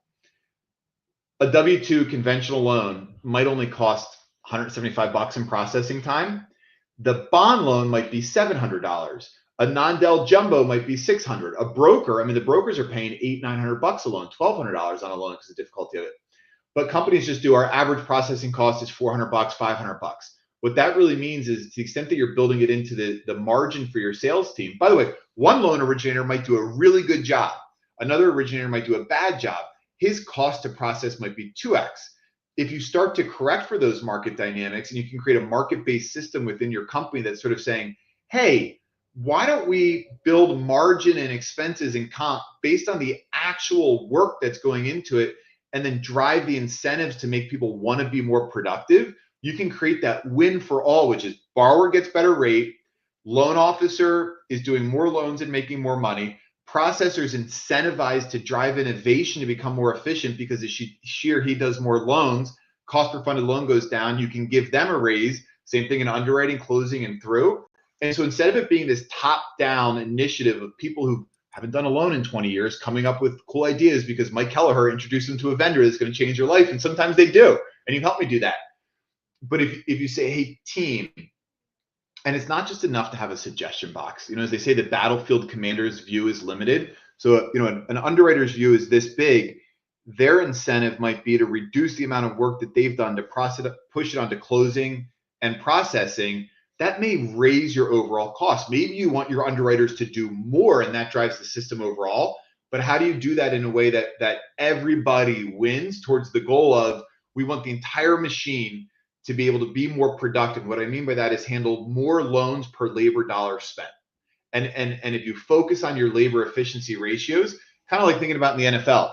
a W-2 conventional loan might only cost $175 in processing time. The bond loan might be $700. A non-del jumbo might be $600. A broker, I mean, the brokers are paying $800-900 a loan, $1,200 on a loan because of the difficulty of it. But companies just do, our average processing cost is $400, $500. What that really means is, to the extent that you're building it into the margin for your sales team. By the way, one loan originator might do a really good job. Another originator might do a bad job. His cost to process might be 2x. If you start to correct for those market dynamics, and you can create a market-based system within your company that's sort of saying, hey, why don't we build margin and expenses and comp based on the actual work that's going into it, and then drive the incentives to make people want to be more productive? You can create that win for all, which is borrower gets better rate, loan officer is doing more loans and making more money, processors incentivized to drive innovation to become more efficient because if she or he does more loans, cost per funded loan goes down, you can give them a raise. Same thing in underwriting, closing, and through. And so instead of it being this top-down initiative of people who haven't done a loan in 20 years coming up with cool ideas because Mike Kelleher introduced them to a vendor that's going to change your life, and sometimes they do, and you help me do that. But if you say, hey, team, and it's not just enough to have a suggestion box. As they say, the battlefield commander's view is limited. So, an underwriter's view is this big. Their incentive might be to reduce the amount of work that they've done to push it onto closing and processing. That may raise your overall cost. Maybe you want your underwriters to do more, and that drives the system overall. But how do you do that in a way that everybody wins towards the goal of, we want the entire machine to be able to be more productive? What I mean by that is handle more loans per labor dollar spent. And if you focus on your labor efficiency ratios, kind of like thinking about in the NFL,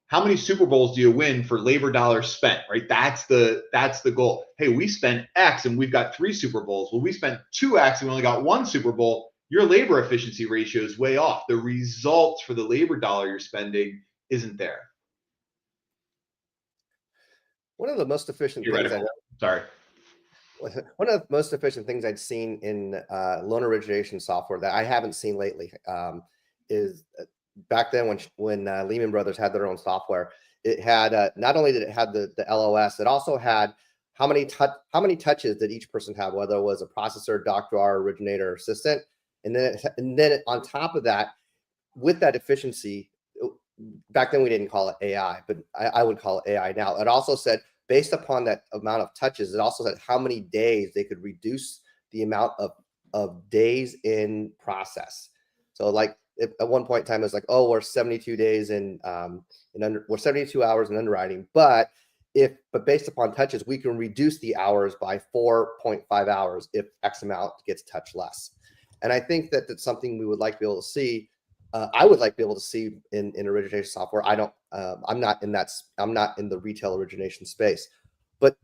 how many Super Bowls do you win for labor dollars spent, right? That's the goal. Hey, we spent X and we've got 3 Super Bowls. Well, we spent 2X and we only got 1 Super Bowl. Your labor efficiency ratio is way off. The results for the labor dollar you're spending isn't there. One of the most efficient things One of the most efficient things I'd seen in loan origination software that I haven't seen lately is back then when Lehman Brothers had their own software. It had not only did it have the LOS, it also had how many touches did each person have, whether it was a processor, doctor, originator, assistant, and then on top of that, with that efficiency, back then we didn't call it AI, but I would call it AI now. It also said, based upon that amount of touches, it also said how many days they could reduce the amount of days in process. So like at one point in time, it was like, oh, we're 72 days we're 72 hours in underwriting, but based upon touches, we can reduce the hours by 4.5 hours if X amount gets touched less. And I think that that's something we would like to be able to see. I would like to be able to see in origination software. I'm not in the retail origination space, but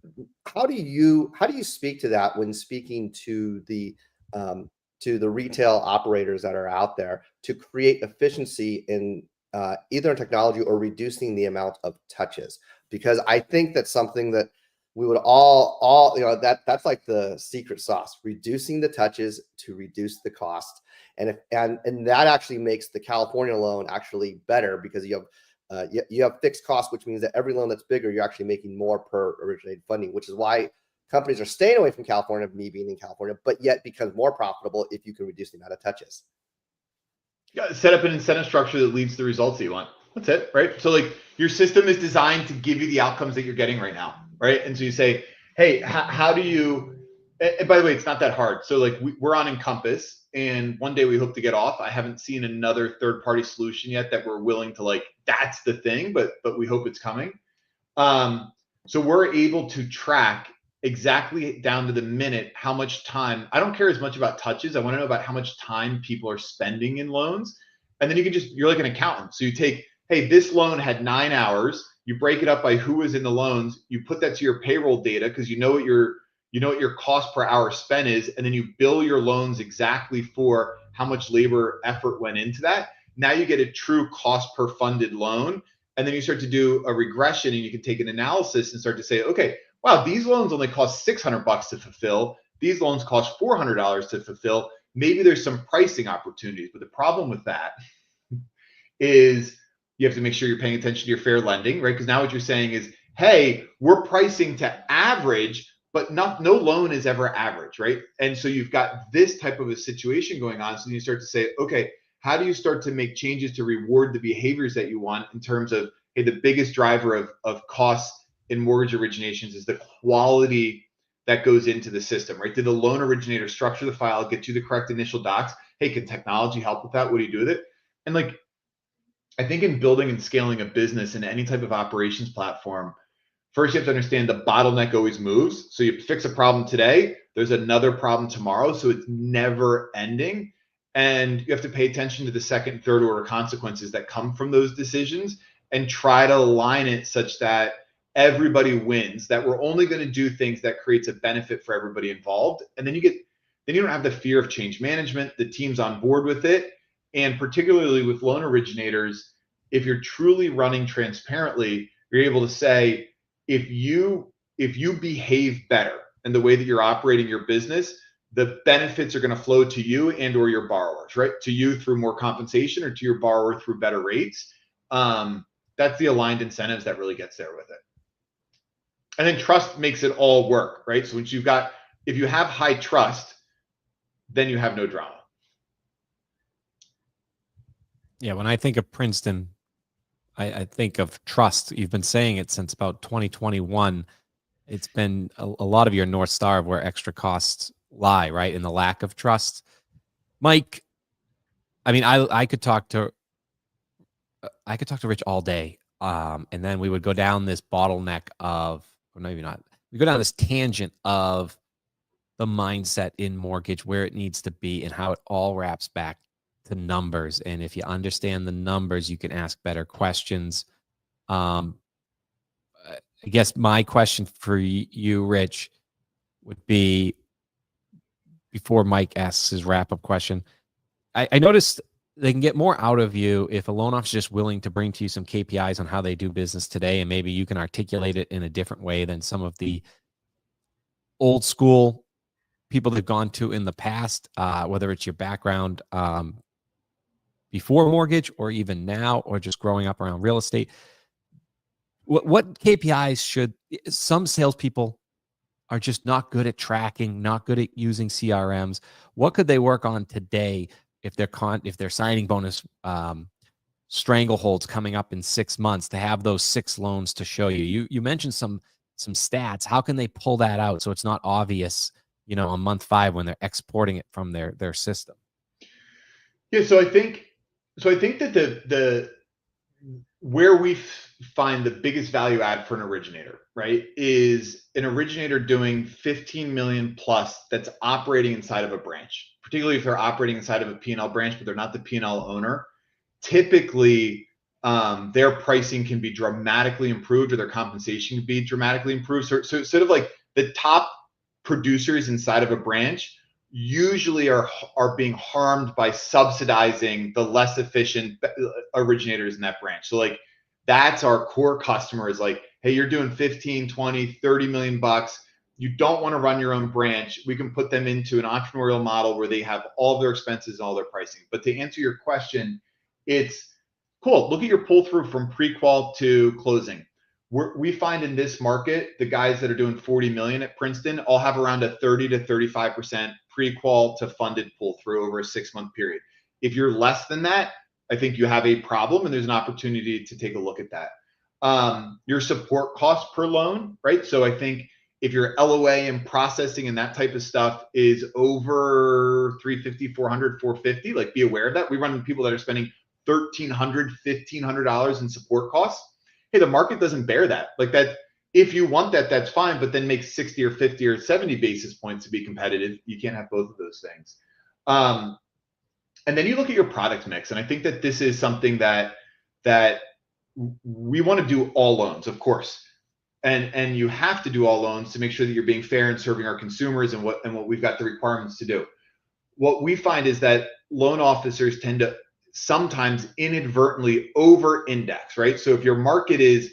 how do you speak to that when speaking to the retail operators that are out there to create efficiency in either in technology or reducing the amount of touches? Because I think that's something that we would all that's like the secret sauce, reducing the touches to reduce the cost. And that actually makes the California loan actually better, because you have fixed costs, which means that every loan that's bigger, you're actually making more per originated funding, which is why companies are staying away from California, me being in California, but yet becomes more profitable if you can reduce the amount of touches. Yeah, set up an incentive structure that leads to the results that you want. That's it, right? So like your system is designed to give you the outcomes that you're getting right now, right? And so you say, hey, how do you, and by the way, it's not that hard. So like we're on Encompass, and one day we hope to get off. I haven't seen another third-party solution yet that we're willing to like, that's the thing, but we hope it's coming. So we're able to track exactly down to the minute how much time. I don't care as much about touches. I want to know about how much time people are spending in loans. And then you're like an accountant. So you take, hey, this loan had 9 hours. You break it up by who was in the loans. You put that to your payroll data because you know what your cost per hour spent is, and then you bill your loans exactly for how much labor effort went into that. Now you get a true cost per funded loan. And then you start to do a regression, and you can take an analysis and start to say, okay, wow, these loans only cost $600 to fulfill. These loans cost $400 to fulfill. Maybe there's some pricing opportunities, but the problem with that is you have to make sure you're paying attention to your fair lending, right? Because now what you're saying is, hey, we're pricing to average, but no loan is ever average, right? And so you've got this type of a situation going on. So then you start to say, okay, how do you start to make changes to reward the behaviors that you want in terms of, hey, the biggest driver of costs in mortgage originations is the quality that goes into the system, right? Did the loan originator structure the file, get you the correct initial docs? Hey, can technology help with that? What do you do with it? And like, I think in building and scaling a business in any type of operations platform, first you have to understand the bottleneck always moves. So you fix a problem today, there's another problem tomorrow. So it's never ending. And you have to pay attention to the second and third order consequences that come from those decisions and try to align it such that everybody wins, that we're only going to do things that creates a benefit for everybody involved. And then you don't have the fear of change management. The team's on board with it. And particularly with loan originators, if you're truly running transparently, you're able to say, if you behave better in the way that you're operating your business, the benefits are going to flow to you and or your borrowers, right? To you through more compensation, or to your borrower through better rates. That's the aligned incentives that really gets there with it. And then trust makes it all work, right? So if you have high trust, then you have no drama. Yeah, when I think of Princeton, I think of trust. You've been saying it since about 2021. It's been a lot of your North Star of where extra costs lie, right? In the lack of trust. Mike, I mean, I could talk to Rich all day. And then we would go down this bottleneck of, or maybe not, we go down this tangent of the mindset in mortgage, where it needs to be and how it all wraps back to numbers. And if you understand the numbers, you can ask better questions. I guess my question for you, Rich, would be, before Mike asks his wrap-up question, I noticed they can get more out of you if a loan officer is just willing to bring to you some KPIs on how they do business today, and maybe you can articulate it in a different way than some of the old school people they've gone to in the past, whether it's your background before mortgage or even now, or just growing up around real estate. What KPIs should some salespeople are just not good at tracking, not good at using CRMs? What could they work on today if they're signing bonus strangleholds coming up in 6 months, to have those 6 loans to show you? You mentioned some stats. How can they pull that out so it's not obvious, on month 5 when they're exporting it from their system? Yeah, so I think that the where we find the biggest value add for an originator, right, is an originator doing 15 million plus that's operating inside of a branch, particularly if they're operating inside of a P&L branch, but they're not the P&L owner. Typically, their pricing can be dramatically improved, or their compensation can be dramatically improved. So sort of like the top producers inside of a branch usually are being harmed by subsidizing the less efficient originators in that branch. So like, that's our core customer, is like, hey, you're doing 15, 20, 30 million bucks. You don't want to run your own branch. We can put them into an entrepreneurial model where they have all their expenses and all their pricing. But to answer your question, it's cool. Look at your pull through from pre-qual to closing. We find in this market, the guys that are doing 40 million at Princeton all have around a 30 to 35% pre-qual to funded pull through over a 6-month period. If you're less than that, I think you have a problem, and there's an opportunity to take a look at that. Your support cost per loan, right? So I think if your LOA and processing and that type of stuff is over 350, 400, 450, like, be aware of that. We run into people that are spending $1,300, $1,500 in support costs. Hey, the market doesn't bear that. Like, that, if you want that, that's fine, but then make 60 or 50 or 70 basis points to be competitive. You can't have both of those things. And then you look at your product mix. And I think that this is something that we want to do all loans, of course. And you have to do all loans to make sure that you're being fair and serving our consumers and what we've got the requirements to do. What we find is that loan officers tend to sometimes inadvertently over-index, right? So if your market is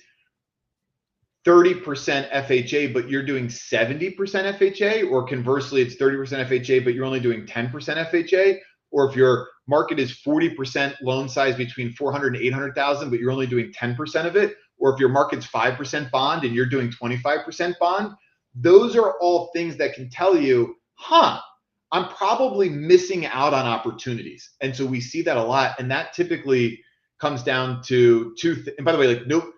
30% FHA, but you're doing 70% FHA, or conversely, it's 30% FHA, but you're only doing 10% FHA, or if your market is 40% loan size between 400 and 800,000, but you're only doing 10% of it, or if your market's 5% bond and you're doing 25% bond, those are all things that can tell you, I'm probably missing out on opportunities. And so we see that a lot. And that typically comes down to and by the way, like, nope,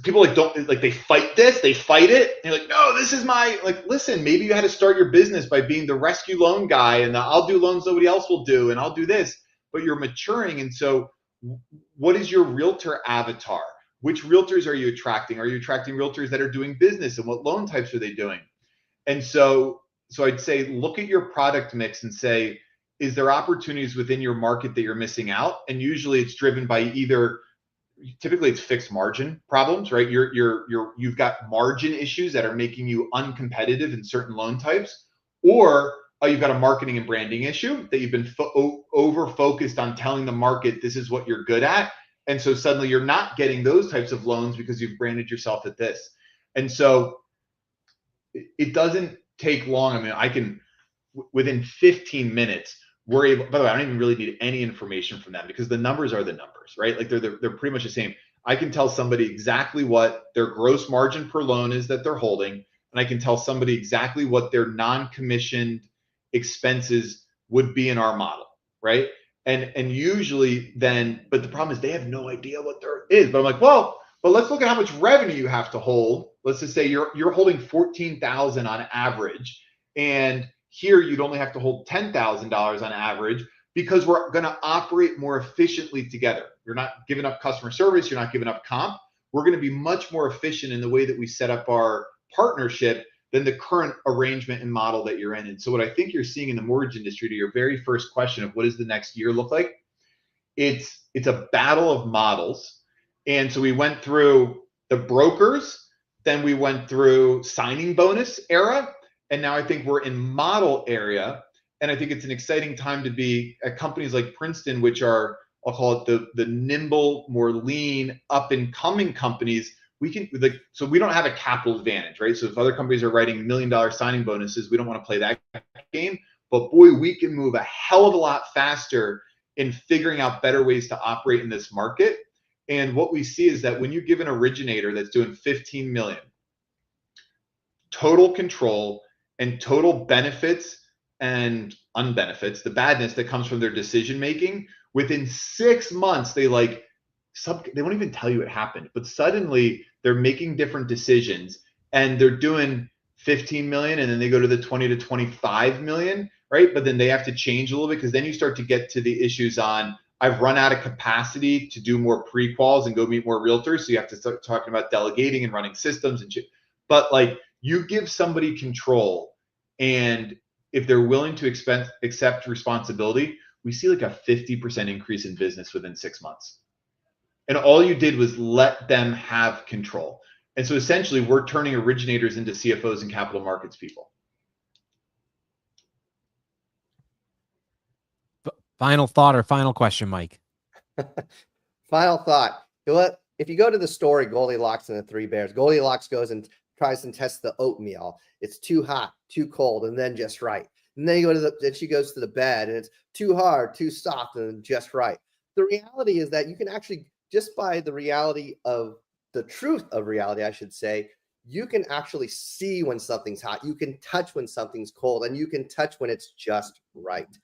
people they fight this, they fight it. And you're like, no, this is listen, maybe you had to start your business by being the rescue loan guy and I'll do loans nobody else will do, and I'll do this, but you're maturing. And so what is your realtor avatar? Which realtors are you attracting? Are you attracting realtors that are doing business, and what loan types are they doing? And so I'd say, look at your product mix and say, is there opportunities within your market that you're missing out? And usually it's driven by typically it's fixed margin problems, right? You've got margin issues that are making you uncompetitive in certain loan types, or you've got a marketing and branding issue that you've been over focused on telling the market this is what you're good at. And so suddenly you're not getting those types of loans because you've branded yourself at this. And so it doesn't take long. I mean, I can, within 15 minutes, we're able, by the way, I don't even really need any information from them because the numbers are the numbers, right? Like they're pretty much the same. I can tell somebody exactly what their gross margin per loan is that they're holding. And I can tell somebody exactly what their non-commissioned expenses would be in our model, right? And usually then, but the problem is they have no idea what there is. But I'm like, well, but let's look at how much revenue you have to hold. Let's just say you're holding 14,000 on average, and here you'd only have to hold $10,000 on average because we're going to operate more efficiently together. You're not giving up customer service. You're not giving up comp. We're going to be much more efficient in the way that we set up our partnership than the current arrangement and model that you're in. And so what I think you're seeing in the mortgage industry, to your very first question of what does the next year look like, it's a battle of models. And so we went through the brokers, then we went through signing bonus era, and now I think we're in model area. And I think it's an exciting time to be at companies like Princeton, which are, I'll call it the nimble, more lean, up and coming companies. So we don't have a capital advantage, right? So if other companies are writing $1 million signing bonuses, we don't want to play that game. But boy, we can move a hell of a lot faster in figuring out better ways to operate in this market. And what we see is that when you give an originator that's doing 15 million, total control and total benefits and unbenefits, the badness that comes from their decision making, within 6 months, they won't even tell you it happened, but suddenly they're making different decisions and they're doing 15 million and then they go to the 20 to 25 million, right? But then they have to change a little bit because then you start to get to the issues on, I've run out of capacity to do more pre-quals and go meet more realtors. So you have to start talking about delegating and running systems and shit. But like you give somebody control, and if they're willing to accept responsibility, we see like a 50% increase in business within 6 months. And all you did was let them have control. And so essentially we're turning originators into CFOs and capital markets people. Final thought or final question, Mike? Final thought. You know what? If you go to the story, Goldilocks and the Three Bears, Goldilocks goes and tries and tests the oatmeal. It's too hot, too cold, and then just right. And then then she goes to the bed and it's too hard, too soft, and then just right. The reality is that you can actually, just by the reality of the truth of reality, I should say, you can actually see when something's hot. You can touch when something's cold, and you can touch when it's just right.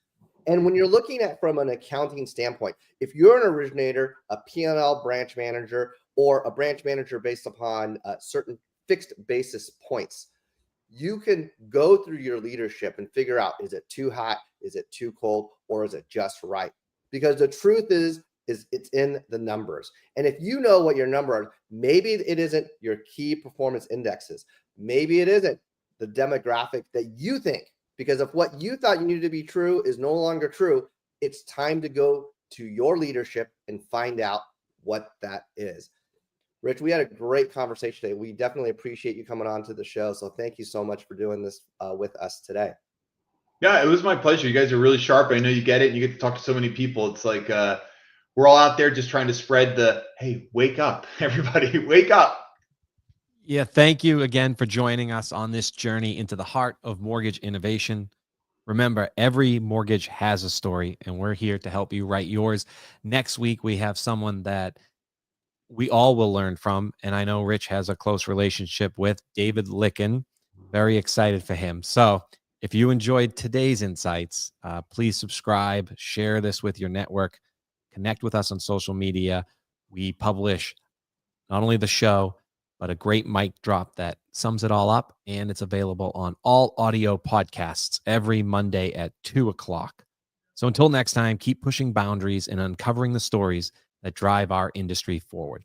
And when you're looking at from an accounting standpoint, if you're an originator, a P&L branch manager, or a branch manager based upon certain fixed basis points, you can go through your leadership and figure out, is it too hot, is it too cold, or is it just right? Because the truth is it's in the numbers. And if you know what your number are, maybe it isn't your key performance indexes. Maybe it isn't the demographic that you think, because if what you thought you needed to be true is no longer true, it's time to go to your leadership and find out what that is. Rich, we had a great conversation today. We definitely appreciate you coming on to the show. So thank you so much for doing this with us today. Yeah, it was my pleasure. You guys are really sharp. I know you get it. And you get to talk to so many people. It's like we're all out there just trying to spread the, hey, wake up, everybody, wake up. Yeah, thank you again for joining us on this journey into the heart of mortgage innovation. Remember, every mortgage has a story, and we're here to help you write yours. Next week, we have someone that we all will learn from, and I know Rich has a close relationship with, David Licken. Very excited for him. So if you enjoyed today's insights, please subscribe, share this with your network, connect with us on social media. We publish not only the show, but a great mic drop that sums it all up, and it's available on all audio podcasts every Monday at 2:00. So until next time, keep pushing boundaries and uncovering the stories that drive our industry forward.